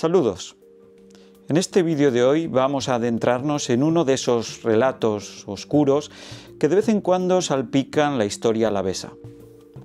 Saludos. En este vídeo de hoy vamos a adentrarnos en uno de esos relatos oscuros que de vez en cuando salpican la historia alavesa.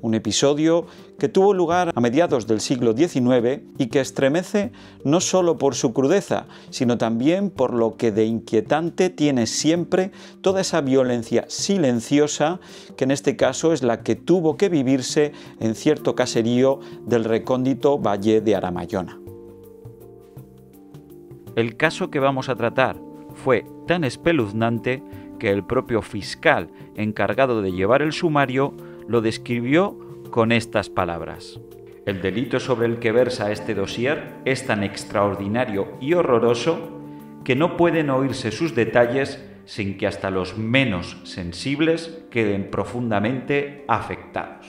Un episodio que tuvo lugar a mediados del siglo XIX y que estremece no solo por su crudeza, sino también por lo que de inquietante tiene siempre toda esa violencia silenciosa que en este caso es la que tuvo que vivirse en cierto caserío del recóndito Valle de Aramayona. El caso que vamos a tratar fue tan espeluznante que el propio fiscal encargado de llevar el sumario lo describió con estas palabras: el delito sobre el que versa este dossier es tan extraordinario y horroroso que no pueden oírse sus detalles sin que hasta los menos sensibles queden profundamente afectados.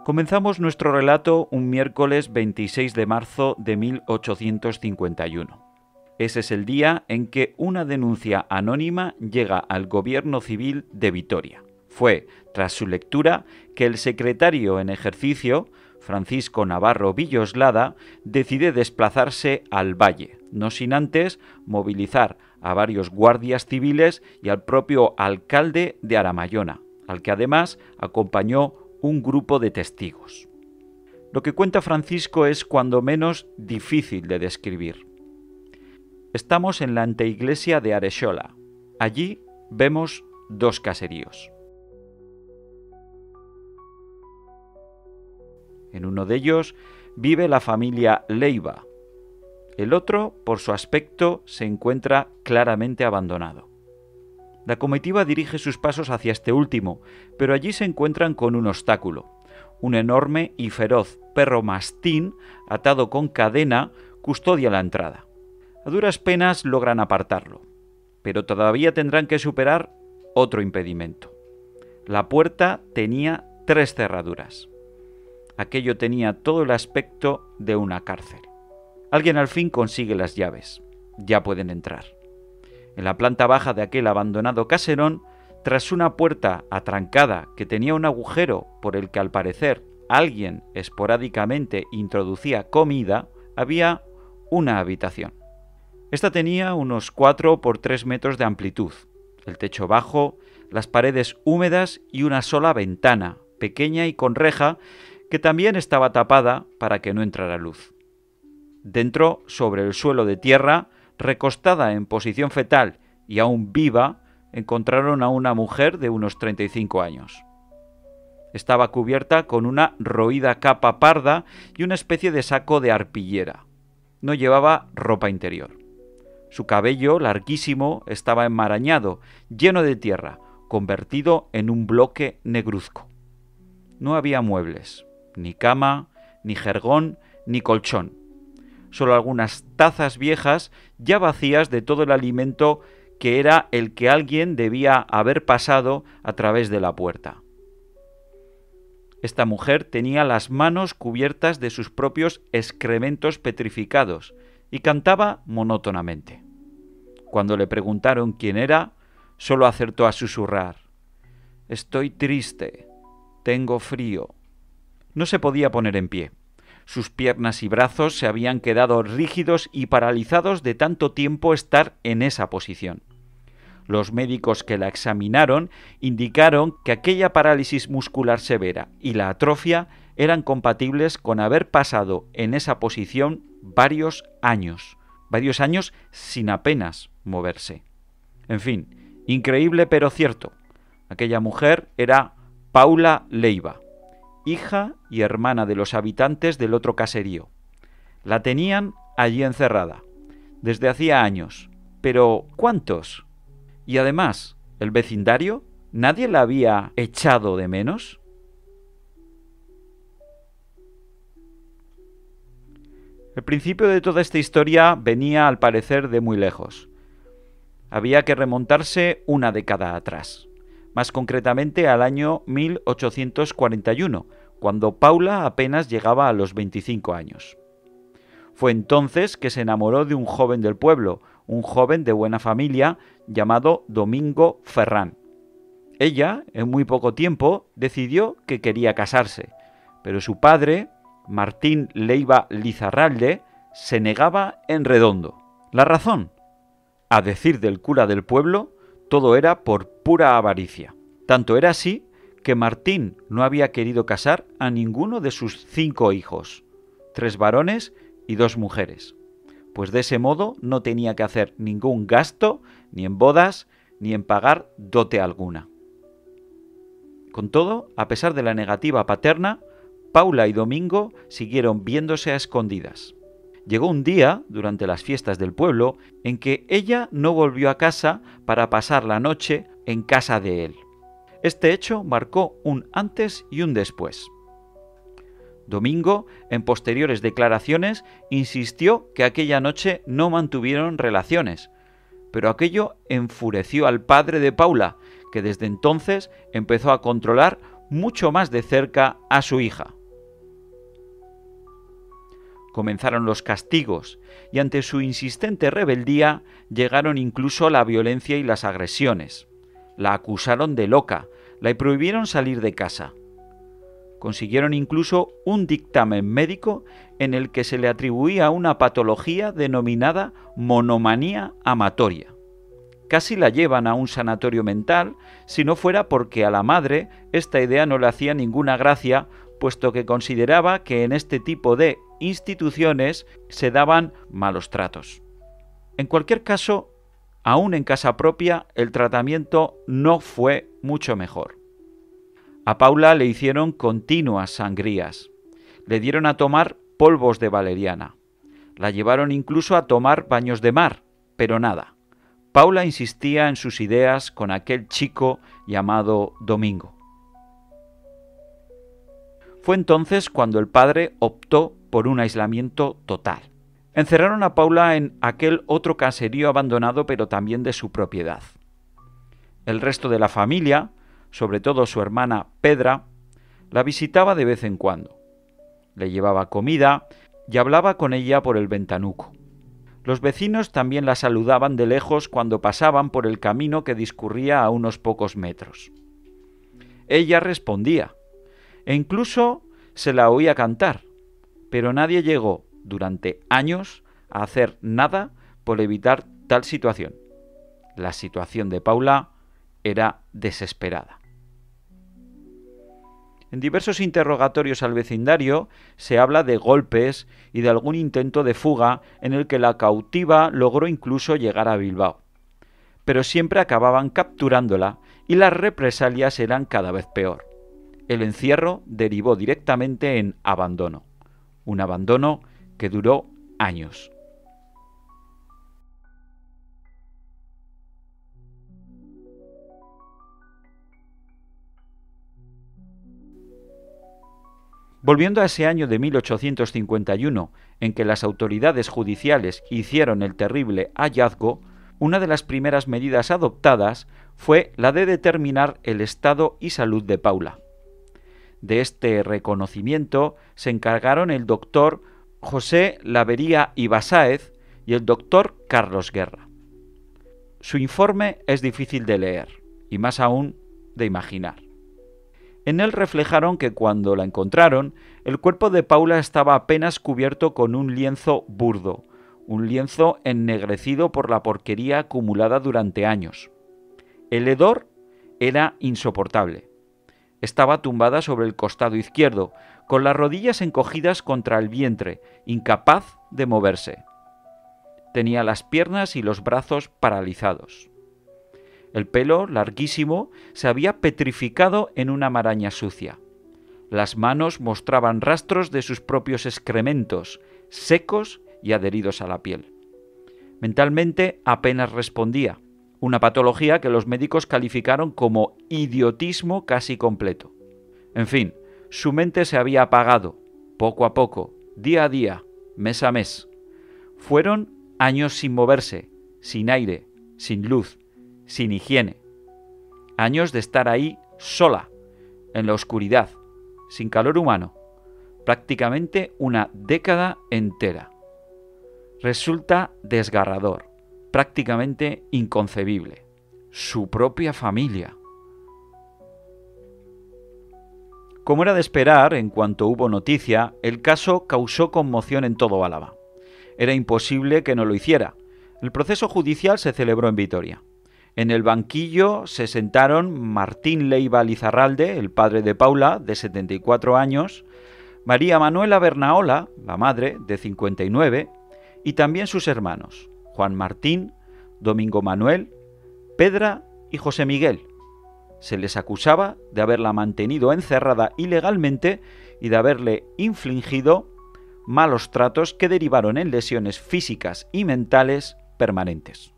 Comenzamos nuestro relato un miércoles 26 de marzo de 1851. Ese es el día en que una denuncia anónima llega al gobierno civil de Vitoria. Fue tras su lectura que el secretario en ejercicio, Francisco Navarro Villoslada, decide desplazarse al valle, no sin antes movilizar a varios guardias civiles y al propio alcalde de Aramayona, al que además acompañó un grupo de testigos. Lo que cuenta Francisco es cuando menos difícil de describir. Estamos en la anteiglesia de Arexola. Allí vemos dos caseríos. En uno de ellos vive la familia Leiva. El otro, por su aspecto, se encuentra claramente abandonado. La comitiva dirige sus pasos hacia este último, pero allí se encuentran con un obstáculo: un enorme y feroz perro mastín atado con cadena custodia la entrada. A duras penas logran apartarlo, pero todavía tendrán que superar otro impedimento. La puerta tenía 3 cerraduras. Aquello tenía todo el aspecto de una cárcel. Alguien al fin consigue las llaves. Ya pueden entrar. En la planta baja de aquel abandonado caserón, tras una puerta atrancada que tenía un agujero por el que al parecer alguien esporádicamente introducía comida, había una habitación. Esta tenía unos 4 por 3 metros de amplitud, el techo bajo, las paredes húmedas y una sola ventana, pequeña y con reja, que también estaba tapada para que no entrara luz. Dentro, sobre el suelo de tierra, recostada en posición fetal y aún viva, encontraron a una mujer de unos 35 años. Estaba cubierta con una roída capa parda y una especie de saco de arpillera. No llevaba ropa interior. Su cabello, larguísimo, estaba enmarañado, lleno de tierra, convertido en un bloque negruzco. No había muebles, ni cama, ni jergón, ni colchón. Solo algunas tazas viejas ya vacías de todo el alimento que era el que alguien debía haber pasado a través de la puerta. Esta mujer tenía las manos cubiertas de sus propios excrementos petrificados y cantaba monótonamente. Cuando le preguntaron quién era, solo acertó a susurrar: «Estoy triste, tengo frío». No se podía poner en pie. Sus piernas y brazos se habían quedado rígidos y paralizados de tanto tiempo estar en esa posición. Los médicos que la examinaron indicaron que aquella parálisis muscular severa y la atrofia eran compatibles con haber pasado en esa posición varios años sin apenas moverse. En fin, increíble pero cierto. Aquella mujer era Paula Leiva, hija y hermana de los habitantes del otro caserío. La tenían allí encerrada, desde hacía años. Pero ¿cuántos? Y además, ¿el vecindario? ¿Nadie la había echado de menos? El principio de toda esta historia venía, al parecer, de muy lejos. Había que remontarse una década atrás, más concretamente al año 1841, cuando Paula apenas llegaba a los 25 años. Fue entonces que se enamoró de un joven del pueblo, un joven de buena familia llamado Domingo Ferrán. Ella, en muy poco tiempo, decidió que quería casarse, pero su padre, Martín Leiva Lizarralde, se negaba en redondo. ¿La razón? A decir del cura del pueblo, todo era por pura avaricia. Tanto era así que Martín no había querido casar a ninguno de sus 5 hijos, 3 varones y 2 mujeres, pues de ese modo no tenía que hacer ningún gasto, ni en bodas, ni en pagar dote alguna. Con todo, a pesar de la negativa paterna, Paula y Domingo siguieron viéndose a escondidas. Llegó un día, durante las fiestas del pueblo, en que ella no volvió a casa para pasar la noche en casa de él. Este hecho marcó un antes y un después. Domingo, en posteriores declaraciones, insistió que aquella noche no mantuvieron relaciones, pero aquello enfureció al padre de Paula, que desde entonces empezó a controlar mucho más de cerca a su hija. Comenzaron los castigos y ante su insistente rebeldía llegaron incluso la violencia y las agresiones. La acusaron de loca, la prohibieron salir de casa. Consiguieron incluso un dictamen médico en el que se le atribuía una patología denominada monomanía amatoria. Casi la llevan a un sanatorio mental, si no fuera porque a la madre esta idea no le hacía ninguna gracia, puesto que consideraba que en este tipo de instituciones se daban malos tratos. En cualquier caso, aún en casa propia, el tratamiento no fue mucho mejor. A Paula le hicieron continuas sangrías. Le dieron a tomar polvos de valeriana. La llevaron incluso a tomar baños de mar, pero nada. Paula insistía en sus ideas con aquel chico llamado Domingo. Fue entonces cuando el padre optó por un aislamiento total. Encerraron a Paula en aquel otro caserío abandonado, pero también de su propiedad. El resto de la familia, sobre todo su hermana Pedra, la visitaba de vez en cuando. Le llevaba comida y hablaba con ella por el ventanuco. Los vecinos también la saludaban de lejos cuando pasaban por el camino que discurría a unos pocos metros. Ella respondía, e incluso se la oía cantar, pero nadie llegó durante años a hacer nada por evitar tal situación. La situación de Paula era desesperada. En diversos interrogatorios al vecindario se habla de golpes y de algún intento de fuga en el que la cautiva logró incluso llegar a Bilbao. Pero siempre acababan capturándola y las represalias eran cada vez peor. El encierro derivó directamente en abandono. Un abandono que duró años. Volviendo a ese año de 1851, en que las autoridades judiciales hicieron el terrible hallazgo, una de las primeras medidas adoptadas fue la de determinar el estado y salud de Paula. De este reconocimiento se encargaron el doctor José Lavería y Basáez y el doctor Carlos Guerra. Su informe es difícil de leer, y más aún de imaginar. En él reflejaron que cuando la encontraron, el cuerpo de Paula estaba apenas cubierto con un lienzo burdo, un lienzo ennegrecido por la porquería acumulada durante años. El hedor era insoportable. Estaba tumbada sobre el costado izquierdo, con las rodillas encogidas contra el vientre, incapaz de moverse. Tenía las piernas y los brazos paralizados. El pelo, larguísimo, se había petrificado en una maraña sucia. Las manos mostraban rastros de sus propios excrementos, secos y adheridos a la piel. Mentalmente apenas respondía, una patología que los médicos calificaron como idiotismo casi completo. En fin, su mente se había apagado, poco a poco, día a día, mes a mes. Fueron años sin moverse, sin aire, sin luz, sin higiene. Años de estar ahí sola, en la oscuridad, sin calor humano. Prácticamente una década entera. Resulta desgarrador, prácticamente inconcebible. Su propia familia. Como era de esperar, en cuanto hubo noticia, el caso causó conmoción en todo Álava. Era imposible que no lo hiciera. El proceso judicial se celebró en Vitoria. En el banquillo se sentaron Martín Leiva Lizarralde, el padre de Paula, de 74 años, María Manuela Bernaola, la madre, de 59, y también sus hermanos, Juan Martín, Domingo Manuel, Pedra y José Miguel. Se les acusaba de haberla mantenido encerrada ilegalmente y de haberle infligido malos tratos que derivaron en lesiones físicas y mentales permanentes.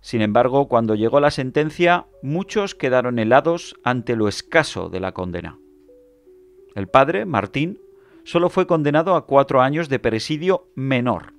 Sin embargo, cuando llegó la sentencia, muchos quedaron helados ante lo escaso de la condena. El padre, Martín, solo fue condenado a 4 años de presidio menor.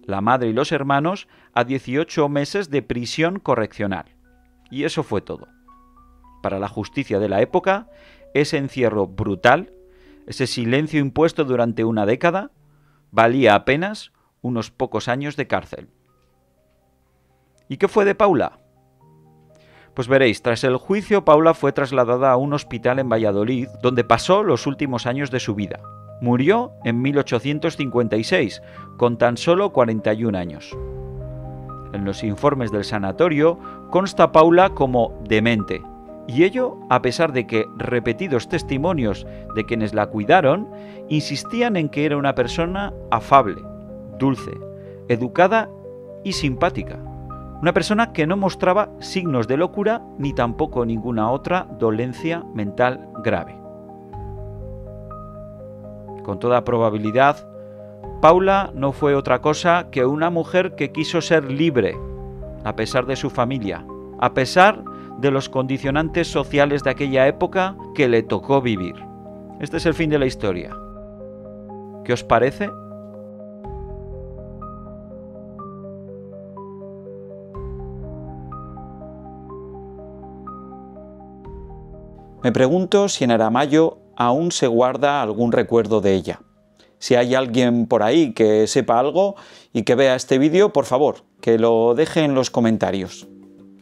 La madre y los hermanos a 18 meses de prisión correccional. Y eso fue todo. Para la justicia de la época, ese encierro brutal, ese silencio impuesto durante una década, valía apenas unos pocos años de cárcel. ¿Y qué fue de Paula? Pues veréis, tras el juicio, Paula fue trasladada a un hospital en Valladolid, donde pasó los últimos años de su vida. Murió en 1856, con tan solo 41 años. En los informes del sanatorio consta Paula como demente, y ello a pesar de que repetidos testimonios de quienes la cuidaron insistían en que era una persona afable, dulce, educada y simpática. Una persona que no mostraba signos de locura ni tampoco ninguna otra dolencia mental grave. Con toda probabilidad, Paula no fue otra cosa que una mujer que quiso ser libre, a pesar de su familia, a pesar de los condicionantes sociales de aquella época que le tocó vivir. Este es el fin de la historia. ¿Qué os parece? Me pregunto si en Aramayo aún se guarda algún recuerdo de ella. Si hay alguien por ahí que sepa algo y que vea este vídeo, por favor, que lo deje en los comentarios.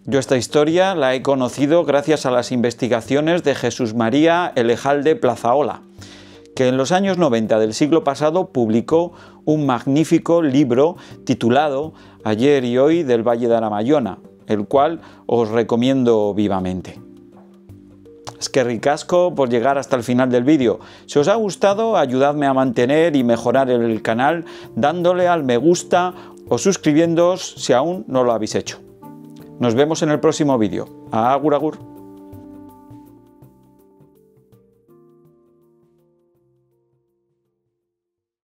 Yo esta historia la he conocido gracias a las investigaciones de Jesús María Elejalde Plazaola, que en los años 90 del siglo pasado publicó un magnífico libro titulado Ayer y hoy del Valle de Aramayona, el cual os recomiendo vivamente. Eskerrik asko por llegar hasta el final del vídeo. Si os ha gustado, ayudadme a mantener y mejorar el canal dándole al me gusta o suscribiéndoos si aún no lo habéis hecho. Nos vemos en el próximo vídeo. Agur, agur.